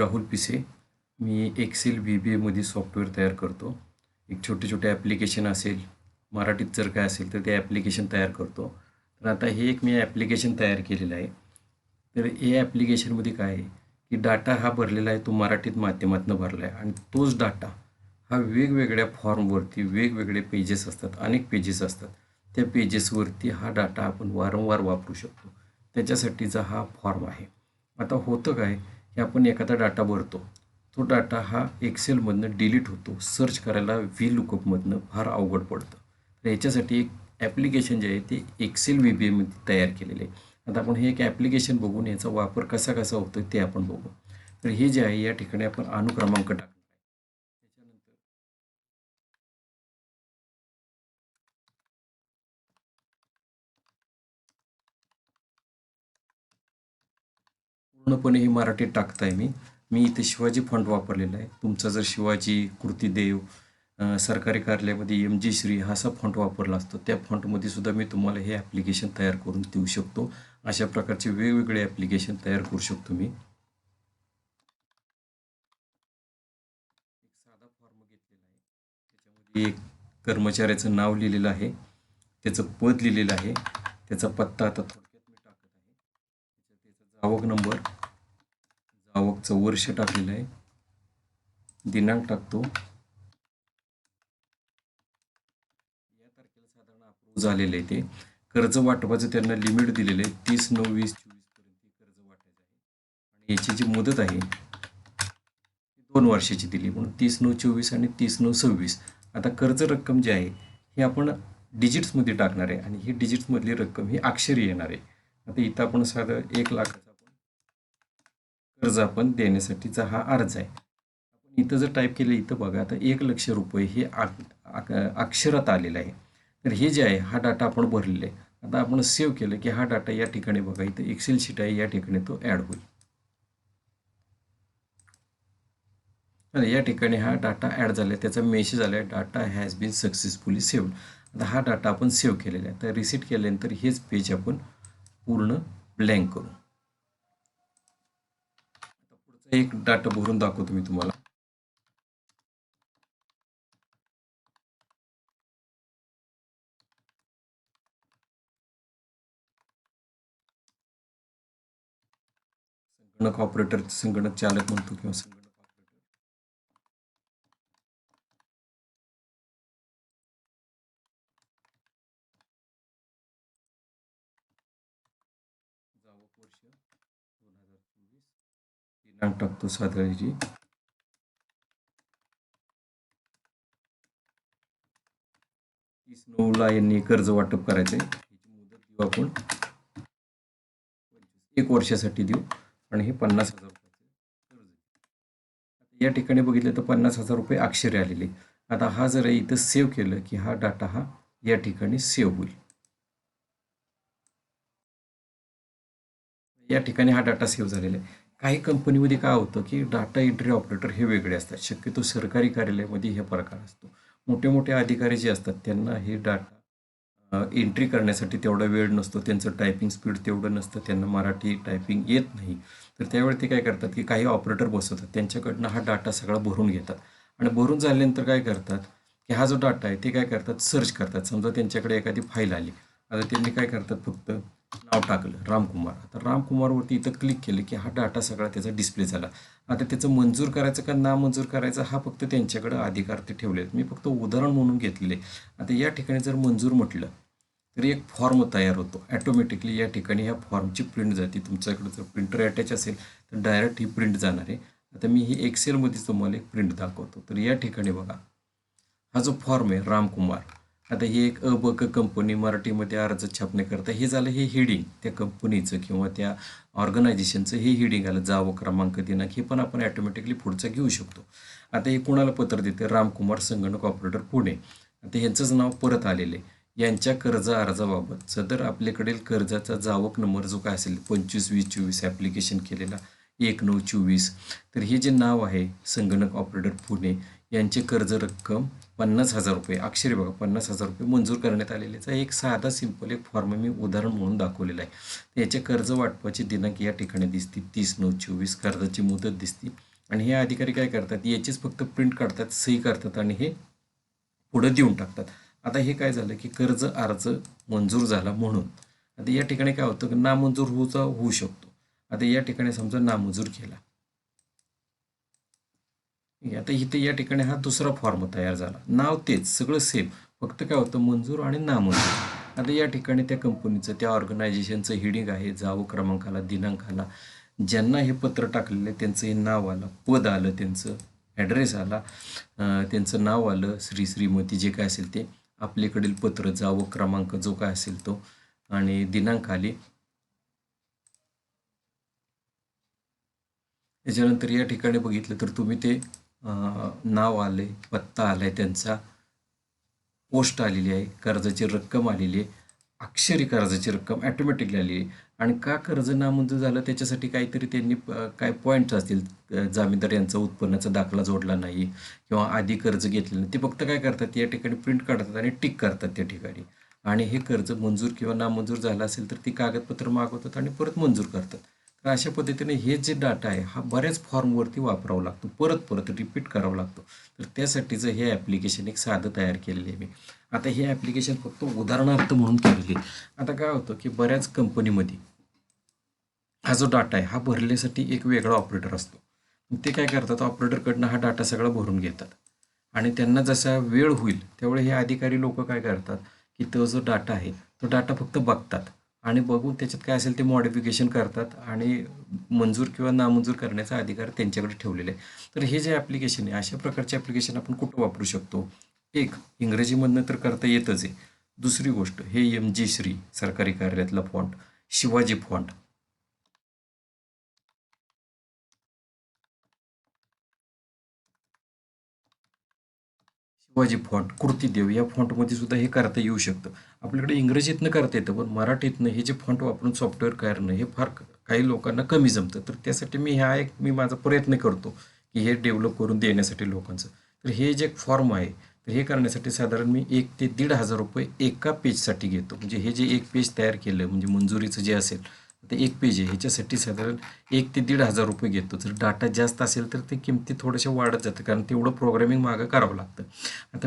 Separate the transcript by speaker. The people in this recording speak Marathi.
Speaker 1: राहुल पिसे. मी एक्सेल VBAमध्ये सॉफ्टवेअर तयार करतो. एक छोटे ॲप्लिकेशन असेल, मराठीत जर काय असेल तर ते ॲप्लिकेशन तयार करतो. तर आता हे एक मी ॲप्लिकेशन तयार केलेलं आहे. तर हे ॲप्लिकेशनमध्ये काय आहे की डाटा हा भरलेला आहे, तो मराठीत माध्यमातून भरला आहे आणि तोच डाटा हा वेगवेगळ्या फॉर्मवरती वेगवेगळे पेजेस असतात, अनेक पेजेस असतात. त्या पेजेसवरती हा डाटा आपण वारंवार वापरू शकतो. त्याच्यासाठीचा हा फॉर्म आहे. आता होतं काय की आपण एखादा डाटा भरतो, तो डाटा हा एक्सेलमधनं डिलीट होतो. सर्च करायला VLOOKUPमधनं फार अवघड पडतं. तर याच्यासाठी एक ॲप्लिकेशन जे आहे ते एक्सेल VBAमध्ये तयार केलेले आहे. आता आपण हे एक ॲप्लिकेशन बघून याचा वापर कसा कसा होतो ते आपण बघू. तर हे जे आहे या ठिकाणी आपण अनुक्रमांक टाकणार आहे. त्याच्यानंतर पूर्णपणे हे मराठीत टाकताय मी इथे शिवाजी फॉन्ट वापरलेला आहे. तुमचा जर शिवाजी, कृतीदेव, सरकारी कार्यालयामध्ये MG श्री हा असा फॉन्ट वापरला असतो, त्या फॉन्टमध्ये सुद्धा मी तुम्हाला हे ॲप्लिकेशन तयार करून देऊ शकतो. अशा प्रकारचे वेगवेगळे ॲप्लिकेशन तयार करू शकतो मी. एक साधा फॉर्म घेतलेला आहे. त्याच्यामध्ये एक कर्मचाऱ्याचं नाव लिहिलेलं आहे, त्याचं पद लिहिलेलं आहे, त्याचा पत्ता आता थोडक्यात मी टाकत आहे. त्याचा जावक नंबर, जावकचं वर्ष टाकलेलं आहे, दिनांक टाकतो. या तारखेला साधारण अप्रूव्ह झालेलं आहे. ते कर्ज वाटपाचं त्यांना लिमिट दिलेलं आहे 30/9/2024 पर्यंत कर्ज वाटायचं आहे आणि याची जी मुदत आहे ती 2 वर्षाची दिली, म्हणून 30/9/24 आणि 30/9/26. आता कर्ज रक्कम जी आहे ही आपण डिजिट्समध्ये टाकणार आहे आणि ही डिजिट्समधली रक्कम ही अक्षरी येणार आहे. आता इथं आपण साधं 1,00,000चं कर्ज आपण देण्यासाठीचा हा अर्ज आहे. आपण इथं जर टाईप केलं, इथं बघा आता 1,00,000 रुपये हे अक्षरात आलेलं आहे. तर हे जे आहे हा डाटा आपण भरलेला आहे. आता आपण सेव्ह केलं की हा डाटा या ठिकाणी बघा, इथं एक्सेल शीट आहे, या ठिकाणी तो ॲड होईल. आणि या ठिकाणी हा डाटा ॲड झाला आहे, त्याचा मेसेज आला आहे, data has been successfully saved. आता हा डाटा आपण सेव्ह केलेला आहे. तर रिसेट केल्यानंतर हेच पेज आपण पूर्ण ब्लँक करू. आता पुढचा एक डाटा भरून दाखवतो मी तुम्हाला. संगणक ऑपरेटर, संगणक चालक म्हणतो किंवा संगणक ऑपरेटर. जावक वर्ष 2024, दिनांक टाकतो साधारणची 30/9ला यांनी कर्ज वाटप करायचं आहे. याची मुदत देऊ आपण 1 वर्षासाठी देऊ आणि हे 50,000 रुपयाचं कर्ज. आता या ठिकाणी बघितलं तर 50,000 रुपये अक्षरे आलेले. आता हा जर इथं सेव्ह केलं की हा डाटा हा या ठिकाणी सेव्ह होईल. या ठिकाणी हा डाटा सेव्ह झालेला आहे. काही कंपनीमध्ये काय होतं की डाटा एंट्री ऑपरेटर हे वेगळे असतात. शक्यतो सरकारी कार्यालयामध्ये हे प्रकार असतो. मोठे अधिकारी जे असतात त्यांना हे डाटा एंट्री करण्यासाठी तेवढा वेळ नसतो. त्यांचं टायपिंग स्पीड तेवढं नसतं. त्यांना मराठी टायपिंग येत नाही. तर त्यावेळी ते काय करतात की काही ऑपरेटर बसवतात. त्यांच्याकडनं हा डाटा सगळा भरून घेतात आणि भरून झाल्यानंतर काय करतात की हा जो डाटा आहे ते काय करतात, सर्च करतात. समजा त्यांच्याकडे एखादी फाईल आली. आता त्यांनी काय करतात, फक्त नाव टाकलं रामकुमार. आता रामकुमारवरती इथं क्लिक केलं की हा डाटा सगळा त्याचा डिस्प्ले झाला. आता त्याचं मंजूर करायचं का नामंजूर करायचं हा फक्त त्यांच्याकडं अधिकार ते ठेवले आहेत. मी फक्त उदाहरण म्हणून घेतलेले. आता या ठिकाणी जर मंजूर म्हटलं तर एक फॉर्म तयार होतो ॲटोमॅटिकली. या ठिकाणी ह्या फॉर्मची प्रिंट जाते. तुमच्याकडे जर प्रिंटर अटॅच असेल तर डायरेक्ट ही प्रिंट जाणार आहे. आता मी ही एक्सेलमध्येच तुम्हाला एक प्रिंट दाखवतो. तर या ठिकाणी बघा, हा जो फॉर्म आहे रामकुमार, आता ही एक क कंपनी मराठीमध्ये अर्ज छापण्याकरता हे झालं, हे हेडिंग त्या कंपनीचं किंवा त्या ऑर्गनायझेशनचं हे हेडिंग आलं. जावं, क्रमांक, दिनांक हे पण आपण ॲटोमॅटिकली पुढचं घेऊ शकतो. आता हे कोणाला पत्र देते, रामकुमार संगणक ऑपरेटर पुणे. आता यांचंच नाव परत आलेलं आहे. यांच्या कर्ज अर्जाबाबत सदर आपल्याकडील कर्जाचा जावक नंबर जो काय असेल 25/20/24 ॲप्लिकेशन केलेला 1/9/24. तर हे जे नाव आहे संगणक ऑपरेटर पुणे, यांचे कर्ज रक्कम 50,000 रुपये अक्षरी बघा 50,000 रुपये मंजूर करण्यात आलेल्याचा एक साधा सिंपल एक फॉर्म मी उदाहरण म्हणून दाखवलेलं आहे. याचे कर्ज वाटपाची दिनांक या ठिकाणी दिसते 30/9/24. कर्जाची मुदत दिसते आणि हे अधिकारी काय करतात, याचीच फक्त प्रिंट काढतात, सही करतात आणि हे पुढं देऊन टाकतात. आता हे काय झालं की कर्ज अर्ज मंजूर झाला म्हणून आता या ठिकाणी काय होतं की नामंजूर होऊ शकतो. आता या ठिकाणी समजा नामंजूर केला. आता इथे या ठिकाणी हा दुसरा फॉर्म तयार झाला, नाव तेच सगळं सेम, फक्त काय होतं मंजूर आणि नामंजूर. आता या ठिकाणी त्या कंपनीचं त्या ऑर्गनायझेशनचं हेडिंग आहे, जावं क्रमांकाला दिनांक आला, ज्यांना हे पत्र टाकलेलं त्यांचं हे नाव आलं, पद आलं, त्यांचं ॲड्रेस आला, त्यांचं नाव आलं, श्रीमती जे काय असेल ते, आपल्याकडील पत्र जावं क्रमांक जो काय असेल तो, आणि दिनांक आली. त्याच्यानंतर या ठिकाणी बघितलं तर तुम्ही ते नाव आले, पत्ता आलाय त्यांचा, पोस्ट आलेली आहे, कर्जाची रक्कम आलेली आहे, अक्षरी कर्जाची रक्कम ॲटोमॅटिकली आलेली आहे. आणि का कर्ज नामंजूर झालं त्याच्यासाठी काहीतरी त्यांनी काय पॉईंट्स असतील, जामीनदार यांचा उत्पन्नाचा दाखला जोडला नाही किंवा आधी कर्ज घेतलेलं नाही, ते फक्त काय करतात या ठिकाणी प्रिंट काढतात आणि टिक करतात त्या ठिकाणी. आणि हे कर्ज मंजूर किंवा नामंजूर झालं असेल तर ती कागदपत्र मागवतात आणि परत मंजूर करतात. तर अशा पद्धतीने हे जे डाटा आहे हा बऱ्याच फॉर्मवरती वापरावा लागतो, परत परत रिपीट करावा लागतो. तर त्यासाठीचं हे ॲप्लिकेशन एक साधं तयार केलेलं आहे मी. आता हे ॲप्लिकेशन फक्त उदाहरणार्थ म्हणून केलेले. आता काय होतं की बऱ्याच कंपनीमध्ये हा जो डाटा आहे हा भरण्यासाठी एक वेगळा ऑपरेटर असतो. ते काय करतात, ऑपरेटरकडनं हा डाटा सगळा भरून घेतात आणि त्यांना जसा वेळ होईल त्यावेळी हे अधिकारी लोक काय करतात की तो जो डाटा आहे तो डाटा फक्त बघतात आणि बघून त्याच्यात काय असेल ते मॉडिफिकेशन करतात आणि मंजूर किंवा नामंजूर करण्याचा अधिकार त्यांच्याकडे ठेवलेला आहे. तर हे जे ॲप्लिकेशन आहे अशा प्रकारचे ॲप्लिकेशन आपण कुठं वापरू शकतो, एक इंग्रजीमधनं तर करता येतच आहे. दुसरी गोष्ट हे MG श्री सरकारी कार्यालयातला font, Shivaji font, Shivaji font, Krutidev या फॉन्टमध्ये सुद्धा हे करता येऊ शकतं. आपल्याकडे इंग्रजीतनं करता येतं पण मराठीतनं हे जे फॉन्ट वापरून सॉफ्टवेअर करणं हे फार काही लोकांना कमी जमतं. तर त्यासाठी मी माझा प्रयत्न करतो की हे डेव्हलप करून देण्यासाठी लोकांचं. तर हे जे फॉर्म आहे तर हे करण्यासाठी साधारण मी 1 ते 1,500 रुपये एका पेजसाठी घेतो. म्हणजे हे जे एक पेज तयार केलं म्हणजे मंजुरीचं जे असेल ते एक पेज आहे ह्याच्यासाठी साधारण 1 ते 1,500 रुपये घेतो. जर डाटा जास्त असेल तर ते किमती थोड्याशा वाढत जातं कारण तेवढं प्रोग्रामिंग मागं करावं लागतं. आता